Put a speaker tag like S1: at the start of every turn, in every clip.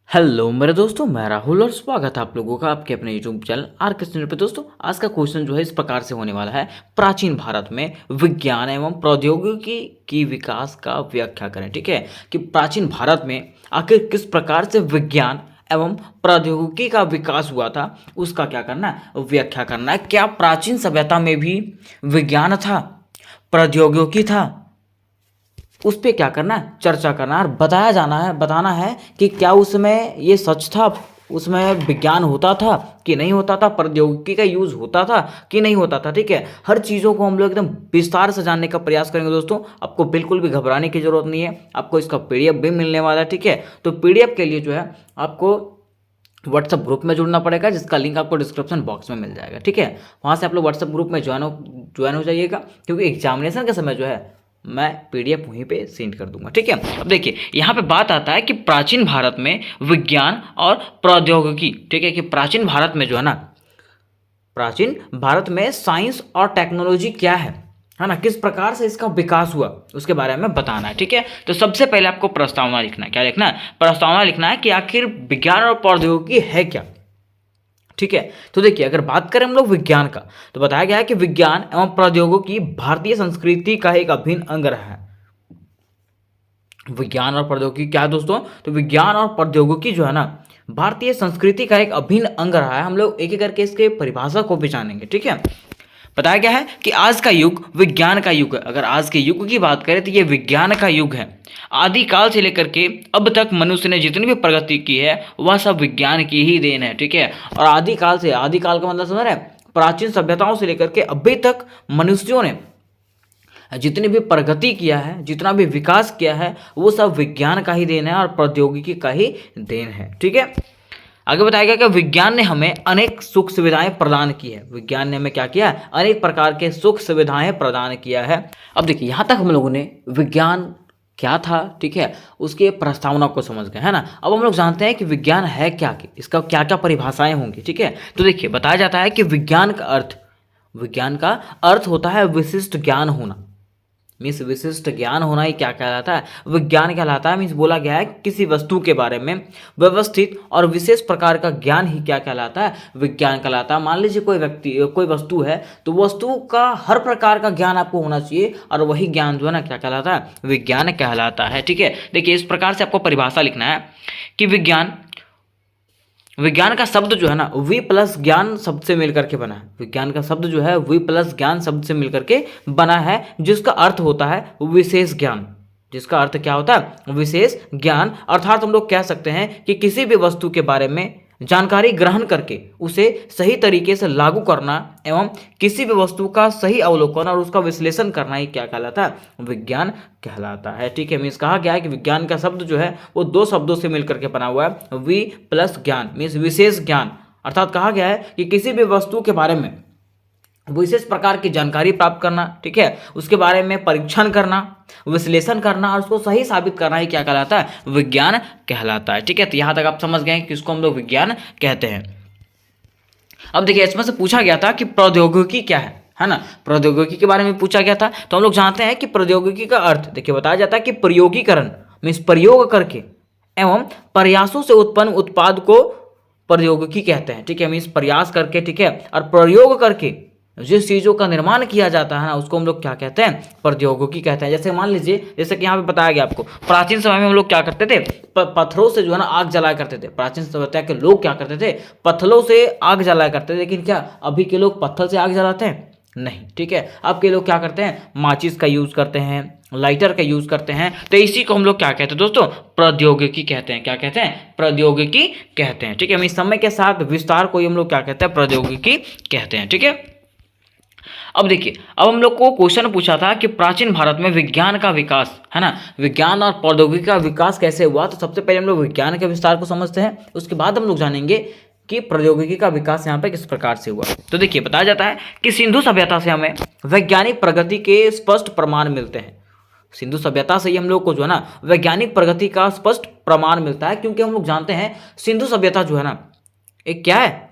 S1: Hello मेरे दोस्तों, मैं राहुल और स्वागत है आप लोगों का आपके अपने यूट्यूब चैनल आर के चैनल पे। दोस्तों, आज का क्वेश्चन जो है इस प्रकार से होने वाला है। प्राचीन भारत में विज्ञान एवं प्रौद्योगिकी की विकास का व्याख्या करें। ठीक है, कि प्राचीन भारत में आखिर किस प्रकार से विज्ञान एवं प्रौद्योगिकी का विकास हुआ था, उसका क्या करना है, व्याख्या करना है। क्या प्राचीन सभ्यता में भी विज्ञान था, प्रौद्योगिकी था, उस पे क्या करना है, चर्चा करना है और बताना है कि क्या उसमें ये सच था, उसमें विज्ञान होता था कि नहीं होता था, प्रौद्योगिकी का यूज़ होता था कि नहीं होता था। ठीक है, हर चीज़ों को हम लोग एकदम विस्तार से जानने का प्रयास करेंगे। दोस्तों, आपको बिल्कुल भी घबराने की जरूरत नहीं है, आपको इसका पीडीएफ भी मिलने वाला है। ठीक है, तो पीडीएफ के लिए जो है आपको व्हाट्सएप ग्रुप में जुड़ना पड़ेगा, जिसका लिंक आपको डिस्क्रिप्शन बॉक्स में मिल जाएगा। ठीक है, वहाँ से आप लोग व्हाट्सएप ग्रुप में ज्वाइन हो जाइएगा, क्योंकि एग्जामिनेशन के समय जो है मैं पीडीएफ वहीं पे सेंड कर दूंगा। ठीक है, अब देखिए यहाँ पे बात आता है कि प्राचीन भारत में विज्ञान और प्रौद्योगिकी। ठीक है, कि प्राचीन भारत में जो है ना, प्राचीन भारत में साइंस और टेक्नोलॉजी क्या है ना, किस प्रकार से इसका विकास हुआ, उसके बारे में बताना है। ठीक है, तो सबसे पहले आपको प्रस्तावना लिखना है। क्या लिखना है? प्रस्तावना लिखना है कि आखिर विज्ञान और प्रौद्योगिकी है क्या। ठीक है, तो देखिए अगर बात करें हम लोग विज्ञान का, तो बताया गया है कि विज्ञान एवं प्रौद्योगिकी भारतीय संस्कृति का एक अभिन्न अंग रहा है। विज्ञान और प्रौद्योगिकी क्या है दोस्तों? तो विज्ञान और प्रौद्योगिकी जो है ना, भारतीय संस्कृति का एक अभिन्न अंग रहा है। हम लोग एक एक करके इसके परिभाषा को भी जानेंगे। ठीक है, बताया गया है कि आज का युग विज्ञान का युग है। अगर आज के युग की बात करें तो ये विज्ञान का युग है। आदिकाल से लेकर के अब तक मनुष्य ने जितनी भी प्रगति की है वह सब विज्ञान की ही देन है। ठीक है, और आदिकाल का मतलब समझ रहे हैं, प्राचीन सभ्यताओं से लेकर के अभी तक मनुष्यों ने जितनी भी प्रगति किया है, जितना भी विकास किया है, वो सब विज्ञान का ही देन है और प्रौद्योगिकी का ही देन है। ठीक है, आगे बताया गया कि विज्ञान ने हमें अनेक सुख सुविधाएं प्रदान की है। विज्ञान ने हमें क्या किया है? अनेक प्रकार के सुख सुविधाएं प्रदान किया है। अब देखिए यहाँ तक हम लोगों ने विज्ञान क्या था, ठीक है, उसके प्रस्तावना को समझ गए, है ना। अब हम लोग जानते हैं कि विज्ञान है क्या, इसका क्या क्या परिभाषाएं होंगी। ठीक है, तो देखिए बताया जाता है कि विज्ञान का अर्थ होता है विशिष्ट ज्ञान होना। मीन्स विशिष्ट ज्ञान होना ही क्या कहलाता है? विज्ञान कहलाता है। मीन्स बोला गया है किसी वस्तु के बारे में व्यवस्थित और विशेष प्रकार का ज्ञान ही क्या कहलाता है? विज्ञान कहलाता है। मान लीजिए कोई वस्तु है, तो वस्तु का हर प्रकार का ज्ञान आपको होना चाहिए, और वही ज्ञान जो है ना क्या कहलाता है? विज्ञान कहलाता है। ठीक है, देखिए इस प्रकार से आपको परिभाषा लिखना है कि विज्ञान का शब्द जो है ना, वी प्लस ज्ञान शब्द से मिलकर के बना है। विज्ञान का शब्द जो है वी प्लस ज्ञान शब्द से मिलकर के बना है, जिसका अर्थ होता है विशेष ज्ञान। जिसका अर्थ क्या होता है? विशेष ज्ञान। अर्थात हम लोग कह सकते हैं कि किसी भी वस्तु के बारे में जानकारी ग्रहण करके उसे सही तरीके से लागू करना एवं किसी भी वस्तु का सही अवलोकन और उसका विश्लेषण करना ही क्या कहलाता है? विज्ञान कहलाता है। ठीक है, मीन्स कहा गया है कि विज्ञान का शब्द जो है वो दो शब्दों से मिलकर के बना हुआ है, वी प्लस ज्ञान मीन्स विशेष ज्ञान। अर्थात कहा गया है कि किसी भी वस्तु के बारे में विशेष प्रकार की जानकारी प्राप्त करना, ठीक है, उसके बारे में परीक्षण करना, विश्लेषण करना और उसको सही साबित करना ही क्या कहलाता है? विज्ञान कहलाता है। ठीक है, तो यहाँ तक आप समझ गए कि इसको हम लोग विज्ञान कहते हैं। अब देखिए इसमें से पूछा गया था कि प्रौद्योगिकी क्या है ना, प्रौद्योगिकी के बारे में पूछा गया था। तो हम लोग जानते हैं कि प्रौद्योगिकी का अर्थ देखिए बताया जाता है कि प्रयोगीकरण मीन्स प्रयोग करके एवं प्रयासों से उत्पन्न उत्पाद को प्रौद्योगिकी कहते हैं। ठीक है, मीन्स प्रयास करके, ठीक है, और प्रयोग करके जिस चीज़ों का निर्माण किया जाता है ना, उसको हम लोग क्या कहते हैं? प्रौद्योगिकी कहते हैं। जैसे मान लीजिए, जैसे कि यहाँ पे बताया गया आपको, प्राचीन समय में हम लोग क्या करते थे? पत्थरों से जो है ना आग जलाया करते थे। प्राचीन सभ्यता के लोग क्या करते थे? पत्थरों से आग जलाया करते थे। लेकिन क्या अभी के लोग पत्थर से आग जलाते हैं? नहीं। ठीक है, अब के लोग क्या करते हैं? माचिस का यूज़ करते हैं, लाइटर का यूज़ करते हैं। तो इसी को हम लोग क्या कहते हैं दोस्तों? प्रौद्योगिकी कहते हैं। क्या कहते हैं? प्रौद्योगिकी कहते हैं। ठीक है, इस समय के साथ विस्तार को हम लोग क्या कहते हैं? प्रौद्योगिकी कहते हैं। ठीक है, अब देखिए, अब हम लोग को क्वेश्चन पूछा था कि प्राचीन भारत में विज्ञान का विकास, है ना, विज्ञान और प्रौद्योगिकी का विकास कैसे हुआ। तो सबसे पहले हम लोग विज्ञान के विस्तार को समझते हैं, उसके बाद हम लोग जानेंगे कि प्रौद्योगिकी का विकास यहाँ पे किस प्रकार से हुआ। तो देखिए बताया जाता है कि सिंधु सभ्यता से हमें वैज्ञानिक प्रगति के स्पष्ट प्रमाण मिलते हैं। सिंधु सभ्यता से ही हम लोग को जो है ना वैज्ञानिक प्रगति का स्पष्ट प्रमाण मिलता है, क्योंकि हम लोग जानते हैं सिंधु सभ्यता जो है ना एक क्या है?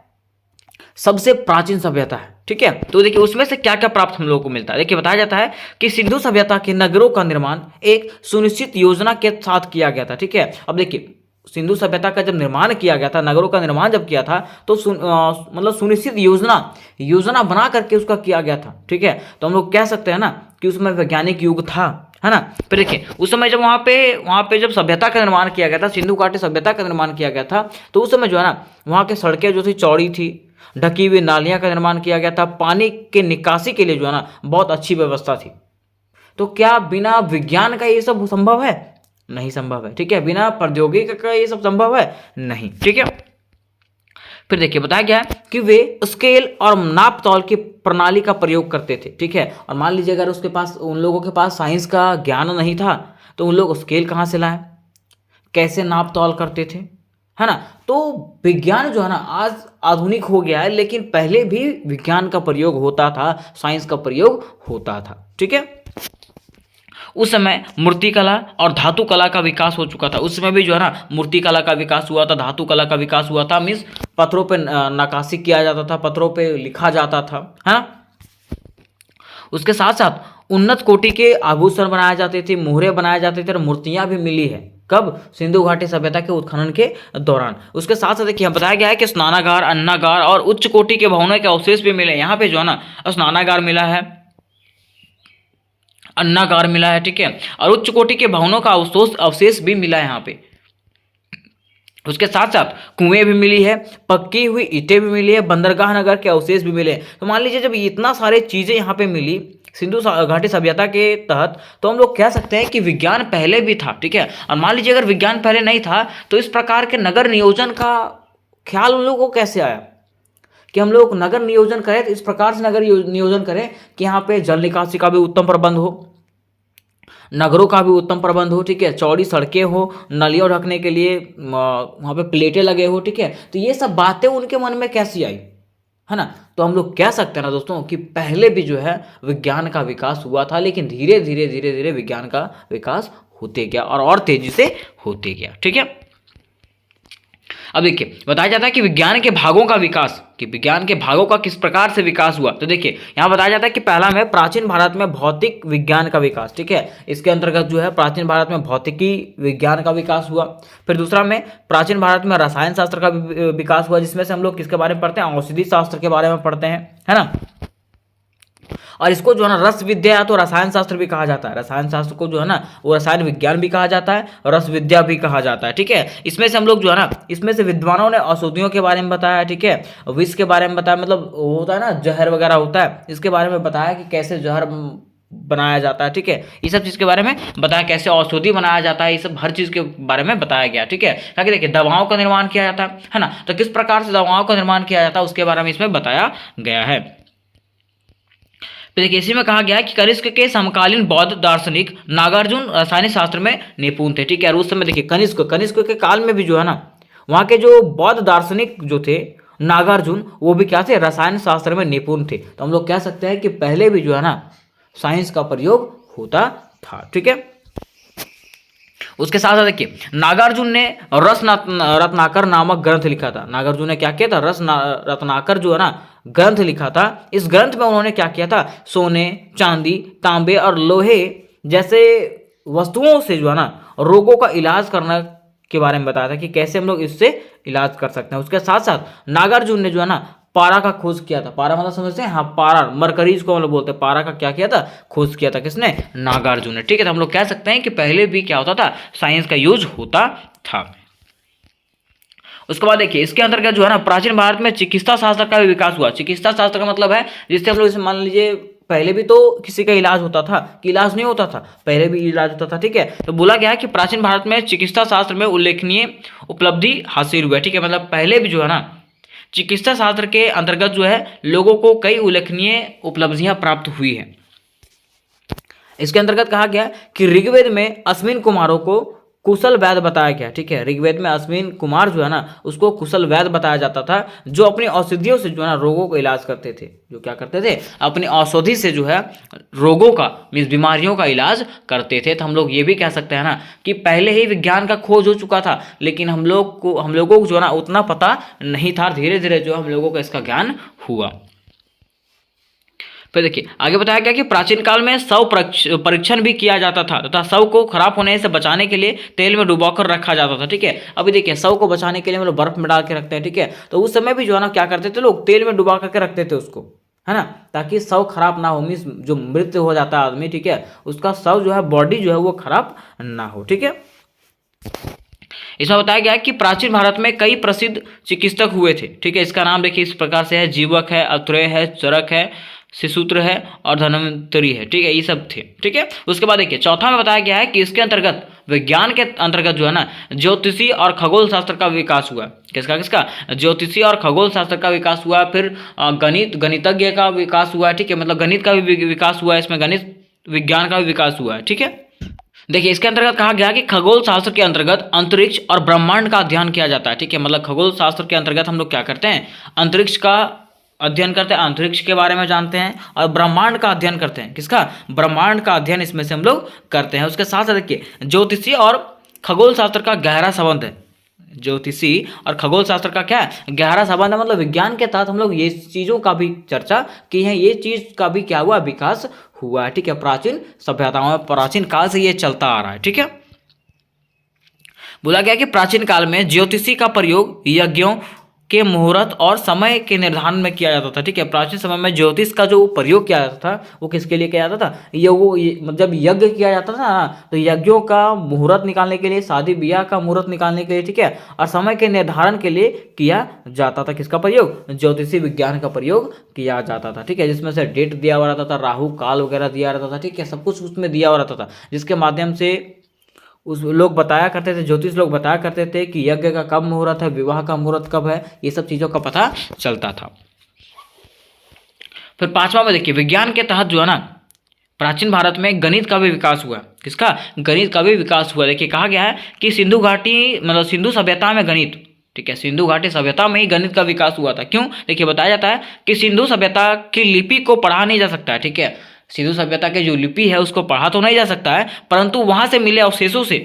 S1: सबसे प्राचीन सभ्यता है। ठीक है, तो देखिए उसमें से क्या क्या प्राप्त हम लोगों को मिलता है। देखिए बताया जाता है कि सिंधु सभ्यता के नगरों का निर्माण एक सुनिश्चित योजना के साथ किया गया था। ठीक है, अब देखिए सिंधु सभ्यता का जब निर्माण किया गया था, नगरों का निर्माण जब किया था, तो मतलब सुनिश्चित योजना बना करके उसका किया गया था। ठीक है, तो हम लोग कह सकते हैं ना कि उसमें वैज्ञानिक युग था, है ना। फिर देखिए उस समय जब वहाँ पे जब सभ्यता का निर्माण किया गया था, सिंधु घाटी सभ्यता का निर्माण किया गया था, तो उस समय जो है ना वहाँ की सड़कें जो थी चौड़ी थी, ढकी हुई नालियाँ का निर्माण किया गया था, पानी के निकासी के लिए जो है ना बहुत अच्छी व्यवस्था थी। तो क्या बिना विज्ञान का ये सब संभव है? नहीं संभव है। ठीक है, बिना प्रौद्योगिकी का ये सब संभव है? नहीं। ठीक है, फिर देखिए बताया गया है कि वे स्केल और नाप तौल की प्रणाली का प्रयोग करते थे। ठीक है, और मान लीजिए अगर उन लोगों के पास साइंस का ज्ञान नहीं था तो उन लोग स्केल कहाँ से लाए, कैसे नाप तौल करते थे, है ना। तो विज्ञान जो है ना आज आधुनिक हो गया है, लेकिन पहले भी विज्ञान का प्रयोग होता था, साइंस का प्रयोग होता था। ठीक है, उस समय मूर्ति कला और धातु कला का विकास हो चुका था। उस समय भी जो है ना मूर्ति कला का विकास हुआ था, धातु कला का विकास हुआ था। मीन्स पत्थरों पे नक्काशी किया जाता था, पत्थरों पे लिखा जाता था, है ना। उसके साथ साथ उन्नत कोटि के आभूषण बनाए जाते थे, मोहरे बनाए जाते थे और मूर्तियां भी मिली है। कब? सिंधु घाटी सभ्यता के उत्खनन के दौरान। उसके साथ साथ देखिए बताया गया है कि स्नानागार, अन्नागार और उच्च कोटि के भवनों के अवशेष भी मिले। यहाँ पे जो है ना स्नानागार मिला है, अन्नागार मिला है। ठीक है, और उच्च कोटि के भवनों का अवशेष भी मिला है यहाँ पे। उसके साथ साथ कुएं भी मिली है, पक्की हुई ईंटें भी मिली है, बंदरगाह नगर के अवशेष भी मिले। तो मान लीजिए जब इतना सारे चीजें यहाँ पे मिली सिंधु घाटी सभ्यता के तहत, तो हम लोग कह सकते हैं कि विज्ञान पहले भी था। ठीक है, और मान लीजिए अगर विज्ञान पहले नहीं था तो इस प्रकार के नगर नियोजन का ख्याल उन लोगों को कैसे आया कि हम लोग नगर नियोजन करें, तो इस प्रकार से नगर नियोजन करें कि यहाँ पे जल निकासी का भी उत्तम प्रबंध हो, नगरों का भी उत्तम प्रबंध हो। ठीक है, चौड़ी सड़कें हो, नलियों ढकने के लिए वहाँ पे प्लेटें लगे हो। ठीक है, तो ये सब बातें उनके मन में कैसी आई, है ना। तो हम लोग कह सकते हैं ना दोस्तों कि पहले भी जो है विज्ञान का विकास हुआ था, लेकिन धीरे धीरे विज्ञान का विकास होते गया और तेजी से होते गया। ठीक है, अब देखिए बताया जाता है कि विज्ञान के भागों का विकास, कि विज्ञान के भागों का किस प्रकार से विकास हुआ। तो देखिए यहाँ बताया जाता है कि पहला में प्राचीन भारत में भौतिक विज्ञान का विकास। ठीक है, इसके अंतर्गत जो है प्राचीन भारत में भौतिकी विज्ञान का विकास हुआ। फिर दूसरा में प्राचीन भारत में रसायन शास्त्र का विकास हुआ, जिसमें से हम लोग किसके बारे में पढ़ते हैं? औषधि शास्त्र के बारे में पढ़ते हैं, है ना। और इसको जो है ना रस विद्या तो रसायन शास्त्र भी कहा जाता है। रसायन शास्त्र को जो है ना वो रसायन विज्ञान भी कहा जाता है और रस विद्या भी कहा जाता है। ठीक है, इसमें से हम लोग जो है ना इसमें से विद्वानों ने औषधियों के बारे में बताया। ठीक है, विष के बारे में बताया, मतलब होता है ना जहर वगैरह होता है, इसके बारे में बताया कि कैसे जहर बनाया जाता है। ठीक है, ये सब चीज़ के बारे में बताया, कैसे औषधि बनाया जाता है, ये सब हर चीज़ के बारे में बताया गया। ठीक है, ताकि देखिए दवाओं का निर्माण किया जाता है ना, तो किस प्रकार से दवाओं का निर्माण किया जाता है उसके बारे में इसमें बताया गया है। देखिए इसी में कहा गया है कि कनिष्क के समकालीन बौद्ध दार्शनिक नागार्जुन रासायनिक शास्त्र में निपुण थे। ठीक है, और उस समय देखिए कनिष्क के काल में भी जो है ना वहाँ के जो बौद्ध दार्शनिक जो थे नागार्जुन, वो भी क्या थे? रसायन शास्त्र में निपुण थे। तो हम लोग कह सकते हैं कि पहले भी जो है ना साइंस का प्रयोग होता था। ठीक है, उसके साथ साथ देखिए नागार्जुन ने रत्नाकर नामक ग्रंथ लिखा था। नागार्जुन ने क्या किया था? रत्नाकर जो है ना ग्रंथ लिखा था। इस ग्रंथ में उन्होंने क्या किया था? सोने, चांदी, तांबे और लोहे जैसे वस्तुओं से जो है ना रोगों का इलाज करना के बारे में बताया था कि कैसे हम लोग इससे इलाज कर सकते हैं। उसके साथ साथ नागार्जुन ने जो है ना पारा का खोज किया था। पारा मतलब समझते हैं? हाँ, पारा, मरकरीज को हम लोग बोलते हैं। पारा का क्या किया था? खोज किया था। किसने? नागार्जुन ने। ठीक है, तो हम लोग कह सकते हैं कि पहले भी क्या होता था? साइंस का यूज होता था। उसके बाद देखिए इसके अंतर्गत जो है ना प्राचीन भारत में चिकित्सा शास्त्र का भी विकास हुआ। चिकित्सा शास्त्र का मतलब है जिससे हम लोग इसे मान लीजिए पहले भी तो किसी का इलाज होता था कि इलाज नहीं होता था, पहले भी इलाज होता था। ठीक है, तो बोला गया है कि प्राचीन भारत में चिकित्सा शास्त्र में उल्लेखनीय उपलब्धि हासिल हुई है। ठीक है, मतलब पहले भी जो है ना चिकित्सा शास्त्र के अंतर्गत जो है लोगों को कई उल्लेखनीय उपलब्धियां प्राप्त हुई है। इसके अंतर्गत कहा गया कि ऋग्वेद में अश्विन कुमारों को कुशल वैद्य बताया गया। ठीक है, ऋग्वेद में अश्विन कुमार जो है ना उसको कुशल वैद्य बताया जाता था, जो अपनी औषधियों से जो है ना रोगों को इलाज करते थे। जो क्या करते थे? अपनी औषधि से जो है रोगों का मीन्स बीमारियों का इलाज करते थे। तो हम लोग ये भी कह सकते हैं ना कि पहले ही विज्ञान का खोज हो चुका था, लेकिन हम लोगों को जो है ना उतना पता नहीं था। धीरे धीरे जो हम लोगों को इसका ज्ञान हुआ। फिर देखिए आगे बताया गया कि प्राचीन काल में शव परीक्षण भी किया जाता था तथा शव को खराब होने से बचाने के लिए तेल में डुबाकर रखा जाता था। ठीक है, अभी देखिए शव को बचाने के लिए हम लोग बर्फ में डाल के रखते हैं। ठीक है, तो उस समय भी जो है ना क्या करते थे लोग, तेल में डुबा करके रखते थे उसको, है ना, ताकि शव खराब ना हो, मीन्स जो मृत्यु हो जाता है आदमी, ठीक है, उसका शव जो है, बॉडी जो है वो खराब ना हो। ठीक है, इसमें बताया गया है कि प्राचीन भारत में कई प्रसिद्ध चिकित्सक हुए थे। ठीक है, इसका नाम देखिए इस प्रकार से है, जीवक है, अत्रेय है, चरक है, शिशुत्र है और धन्वंतरी है। ठीक है, ये सब थे। ठीक है, उसके बाद देखिए चौथा में बताया गया है कि इसके अंतर्गत, विज्ञान के अंतर्गत जो है ना, ज्योतिषी और खगोल शास्त्र का विकास हुआ। किसका किसका? ज्योतिषी और खगोल शास्त्र का विकास हुआ। फिर गणितज्ञ का विकास हुआ। ठीक है, मतलब गणित का भी विकास हुआ है, इसमें गणित विज्ञान का भी विकास हुआ है। ठीक है, देखिए इसके अंतर्गत कहा गया कि खगोल शास्त्र के अंतर्गत अंतरिक्ष और ब्रह्मांड का अध्ययन किया जाता है। ठीक है, मतलब खगोल शास्त्र के अंतर्गत हम लोग क्या करते हैं, अंतरिक्ष का अध्ययन करते हैं, अंतरिक्ष के बारे में जानते हैं, और ब्रह्मांड का अध्ययन करते हैं। किसका? ब्रह्मांड का अध्ययन इसमें से हम लोग करते हैं। उसके साथ साथ देखिए ज्योतिषी और खगोल शास्त्र का गहरा संबंध है। ज्योतिषी और खगोल शास्त्र का क्या है? गहरा संबंध है, मतलब विज्ञान के तहत हम लोग ये चीज़ों का भी चर्चा की है, ये चीज़ का भी क्या हुआ, विकास हुआ है। ठीक है, प्राचीन सभ्यताओं में प्राचीन काल से ये चलता आ रहा है। ठीक है, बोला गया कि प्राचीन काल में ज्योतिषी का प्रयोग यज्ञों के मुहूर्त और समय के निर्धारण में किया जाता था। ठीक है, प्राचीन समय में ज्योतिष का जो प्रयोग किया जाता था वो किसके लिए किया जाता था? जब यज्ञ किया जाता था ना, तो यज्ञों का मुहूर्त निकालने के लिए, शादी ब्याह का मुहूर्त निकालने के लिए, ठीक है, और समय के निर्धारण के लिए किया जाता था। किसका प्रयोग? ज्योतिषी विज्ञान का प्रयोग किया जाता था। ठीक है, जिसमें से डेट दिया हुआ रहता था, राहु काल वगैरह दिया रहता था। ठीक है, सब कुछ उसमें दिया हुआ रहता था, जिसके माध्यम से उस लोग बताया करते थे, ज्योतिष लोग बताया करते थे कि यज्ञ का कब मुहूर्त है, विवाह का मुहूर्त कब है, ये सब चीज़ों का पता चलता था। फिर पांचवा में देखिए विज्ञान के तहत जो है ना, प्राचीन भारत में गणित का भी विकास हुआ। किसका? गणित का भी विकास हुआ। देखिए कहा गया है कि सिंधु घाटी, मतलब सिंधु सभ्यता में गणित, ठीक है, सिंधु घाटी सभ्यता में ही गणित का विकास हुआ था। क्यों? देखिए बताया जाता है कि सिंधु सभ्यता की लिपि को पढ़ा नहीं जा सकता है। ठीक है, सिंधु सभ्यता की जो लिपि है उसको पढ़ा तो नहीं जा सकता है, परंतु वहां से मिले अवशेषों से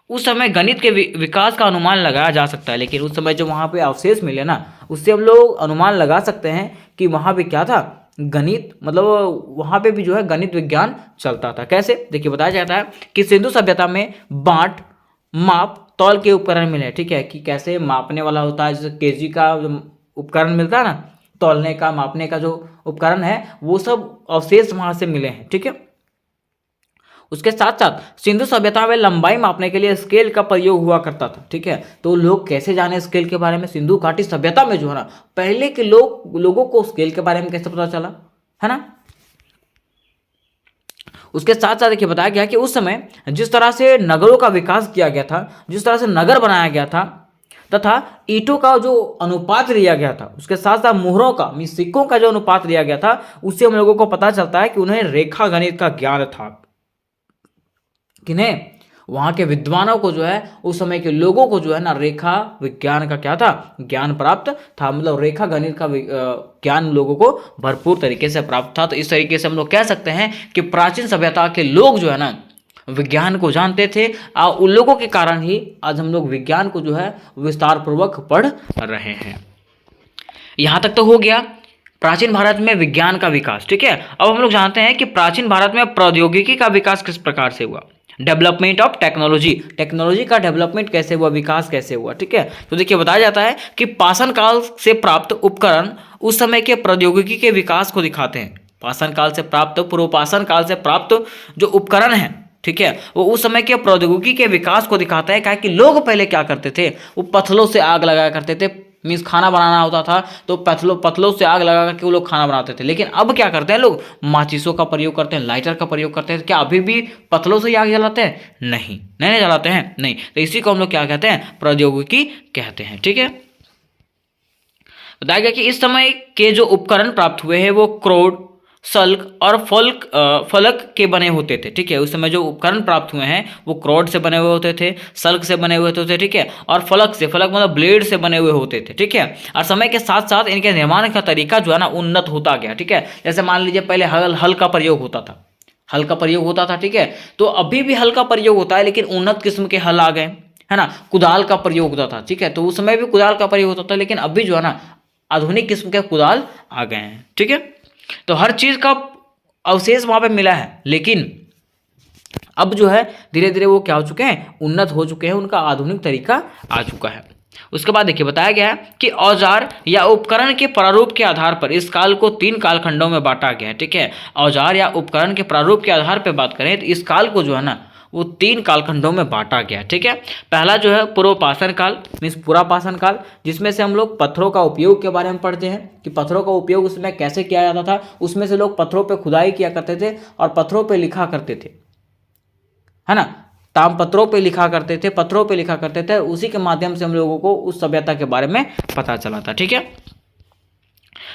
S1: उस समय गणित के विकास का अनुमान लगाया जा सकता है। लेकिन उस समय जो वहाँ पे अवशेष मिले ना, उससे हम लोग अनुमान लगा सकते हैं कि वहाँ पे क्या था, गणित, मतलब वहाँ पे भी जो है गणित विज्ञान चलता था। कैसे? देखिए बताया जाता है कि सिंधु सभ्यता में बांट, माप, तौल के उपकरण मिले। ठीक है, कि कैसे मापने वाला होता है, जैसे केजी का जो उपकरण मिलता है ना, तौलने का, मापने का जो उपकरण है, वो सब अवशेष वहाँ से मिले हैं। ठीक है, उसके साथ साथ सिंधु सभ्यता में लंबाई मापने के लिए स्केल का प्रयोग हुआ करता था। ठीक है, तो लोग कैसे जाने स्केल के बारे में? सिंधु घाटी सभ्यता में जो है ना, पहले के लोगों को स्केल के बारे में कैसे पता चला, है ना। उसके साथ साथ देखिए बताया गया कि उस समय जिस तरह से नगरों का विकास किया गया था, जिस तरह से नगर बनाया गया था, तथा ईंटों का जो अनुपात लिया गया था, उसके साथ साथ मुहरों का, सिक्कों का जो अनुपात लिया गया था, उससे हम लोगों को पता चलता है कि उन्हें रेखा गणित का ज्ञान था। किन्हें? वहाँ के विद्वानों को जो है, उस समय के लोगों को जो है ना, रेखा विज्ञान का क्या था, ज्ञान प्राप्त था। मतलब रेखा गणित का ज्ञान लोगों को भरपूर तरीके से प्राप्त था। तो इस तरीके से हम लोग कह सकते हैं कि प्राचीन सभ्यता के लोग जो है ना, विज्ञान को जानते थे, और उन लोगों के कारण ही आज हम लोग विज्ञान को जो है विस्तार पूर्वक पढ़ रहे हैं। यहाँ तक तो हो गया प्राचीन भारत में विज्ञान का विकास। ठीक है, अब हम लोग जानते हैं कि प्राचीन भारत में प्रौद्योगिकी का विकास किस प्रकार से हुआ। डेवलपमेंट ऑफ टेक्नोलॉजी, टेक्नोलॉजी का डेवलपमेंट कैसे हुआ, विकास कैसे हुआ। ठीक है, तो देखिए बताया जाता है कि पाषाण काल से प्राप्त उपकरण उस समय के प्रौद्योगिकी के विकास को दिखाते हैं। पाषाण काल से प्राप्त, पूर्व पाषाण काल से प्राप्त जो उपकरण हैं, ठीक है, वो उस समय के प्रौद्योगिकी के विकास को दिखाता है। क्या कि लोग पहले क्या करते थे, वो पत्थलों से आग लगाया करते थे, मीन्स खाना बनाना होता था तो पत्थलों से आग लगा करके वो लोग खाना बनाते थे। लेकिन अब क्या करते हैं लोग, माचिसों का प्रयोग करते हैं, लाइटर का प्रयोग करते हैं। क्या अभी भी पत्थलों से ही आग जलाते हैं? नहीं जलाते हैं, नहीं। तो इसी को हम लोग क्या कहते हैं, प्रौद्योगिकी कहते हैं। ठीक है, बताया गया कि इस समय के जो उपकरण प्राप्त हुए हैं वो क्रोड, सल्क और फलक के बने होते थे। ठीक है, उस समय जो उपकरण प्राप्त हुए हैं वो क्रोड से बने हुए होते थे, सल्क से बने हुए होते थे। ठीक है, और फलक मतलब ब्लेड से बने हुए होते थे। ठीक है, और समय के साथ साथ इनके निर्माण का तरीका जो है ना, उन्नत होता गया। ठीक है, जैसे मान लीजिए पहले हल का प्रयोग होता था, हल का प्रयोग होता था। ठीक है, तो अभी भी हल का प्रयोग होता है, लेकिन उन्नत किस्म के हल आ गए, है ना। कुदाल का प्रयोग होता था। ठीक है, तो उस समय भी कुदाल का प्रयोग होता था, लेकिन अभी जो है ना, आधुनिक किस्म के कुदाल आ गए हैं। ठीक है, तो हर चीज़ का अवशेष वहाँ पे मिला है, लेकिन अब जो है धीरे धीरे वो क्या हो चुके हैं, उन्नत हो चुके हैं, उनका आधुनिक तरीका आ चुका है। उसके बाद देखिए बताया गया है कि औजार या उपकरण के प्रारूप के आधार पर इस काल को 3 कालखंडों में बांटा गया है। ठीक है, औजार या उपकरण के प्रारूप के आधार पर बात करें तो इस काल को जो है ना वो 3 कालखंडों में बांटा गया। ठीक है, पहला जो है पूर्व पाषाण काल मीन्स पूरा पाषाण काल, जिसमें से हम लोग पत्थरों का उपयोग के बारे में पढ़ते हैं कि पत्थरों का उपयोग उसमें कैसे किया जाता था। उसमें से लोग पत्थरों पर खुदाई किया करते थे और पत्थरों पर लिखा करते थे, है ना, तामपत्रों पे लिखा करते थे, पत्थरों पे लिखा करते थे। उसी के माध्यम से हम लोगों को उस सभ्यता के बारे में पता चला था। ठीक है,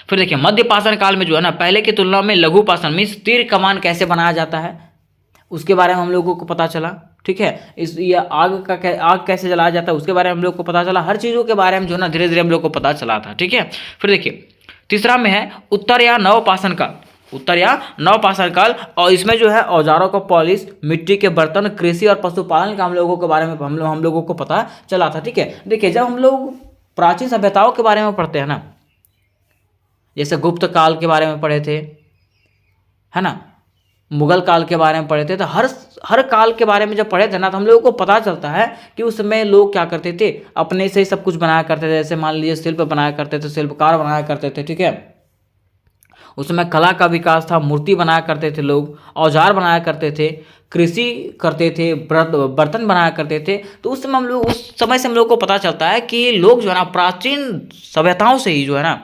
S1: फिर देखिए मध्य पाषाण काल में जो है ना पहले की तुलना में लघु पाषाण मीन्स तीर कमान कैसे बनाया जाता है उसके बारे में हम लोगों को पता चला। ठीक है, इस ये आग कैसे जलाया जाता है उसके बारे में हम लोग को पता चला। हर चीज़ों के बारे में जो है ना धीरे धीरे हम लोग को पता चला था। ठीक है, फिर देखिए तीसरा में है उत्तर या नव पाषाण काल, उत्तर या नव पाषाण काल, और इसमें जो है औजारों का पॉलिश, मिट्टी के बर्तन, कृषि और पशुपालन का हम लोगों के बारे में हम लोगों को पता चला था। ठीक है, देखिए जब हम लोग प्राचीन सभ्यताओं के बारे में पढ़ते हैं ना, जैसे गुप्त काल के बारे में पढ़े थे, है ना, मुगल काल के बारे में पढ़े थे, तो हर काल के बारे में जब पढ़े थे ना तो हम लोगों को पता चलता है कि उस समय लोग क्या करते थे, अपने से ही सब कुछ बनाया करते थे। जैसे मान लीजिए शिल्प बनाया करते थे, शिल्पकार बनाया करते थे। ठीक है, उसमें कला का विकास था, मूर्ति बनाया करते थे लोग, औजार बनाया करते थे, कृषि करते थे, बर्तन बनाया करते थे। तो उस समय से हम लोग को पता चलता है कि लोग जो है ना प्राचीन सभ्यताओं से ही जो है ना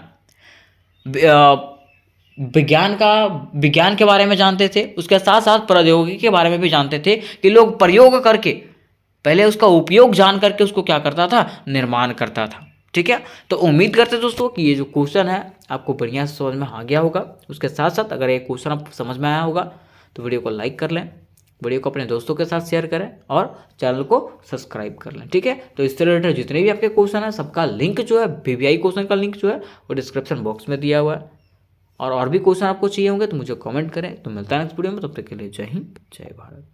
S1: विज्ञान के बारे में जानते थे, उसके साथ साथ प्रौद्योगिकी के बारे में भी जानते थे कि लोग प्रयोग करके पहले उसका उपयोग जान करके उसको क्या करता था, निर्माण करता था। ठीक है, तो उम्मीद करते दोस्तों कि ये जो क्वेश्चन है आपको बढ़िया से समझ में आ गया होगा। उसके साथ साथ अगर ये क्वेश्चन आपको समझ में आया होगा तो वीडियो को लाइक कर लें, वीडियो को अपने दोस्तों के साथ शेयर करें और चैनल को सब्सक्राइब कर लें। ठीक है, तो इससे रिलेटेड जितने भी आपके क्वेश्चन है सबका लिंक जो है VVI क्वेश्चन का लिंक जो है वो डिस्क्रिप्शन बॉक्स में दिया हुआ है। और भी क्वेश्चन आपको चाहिए होंगे तो मुझे कमेंट करें। तो मिलता है नेक्स्ट वीडियो में, तब तक के लिए जय हिंद जय भारत।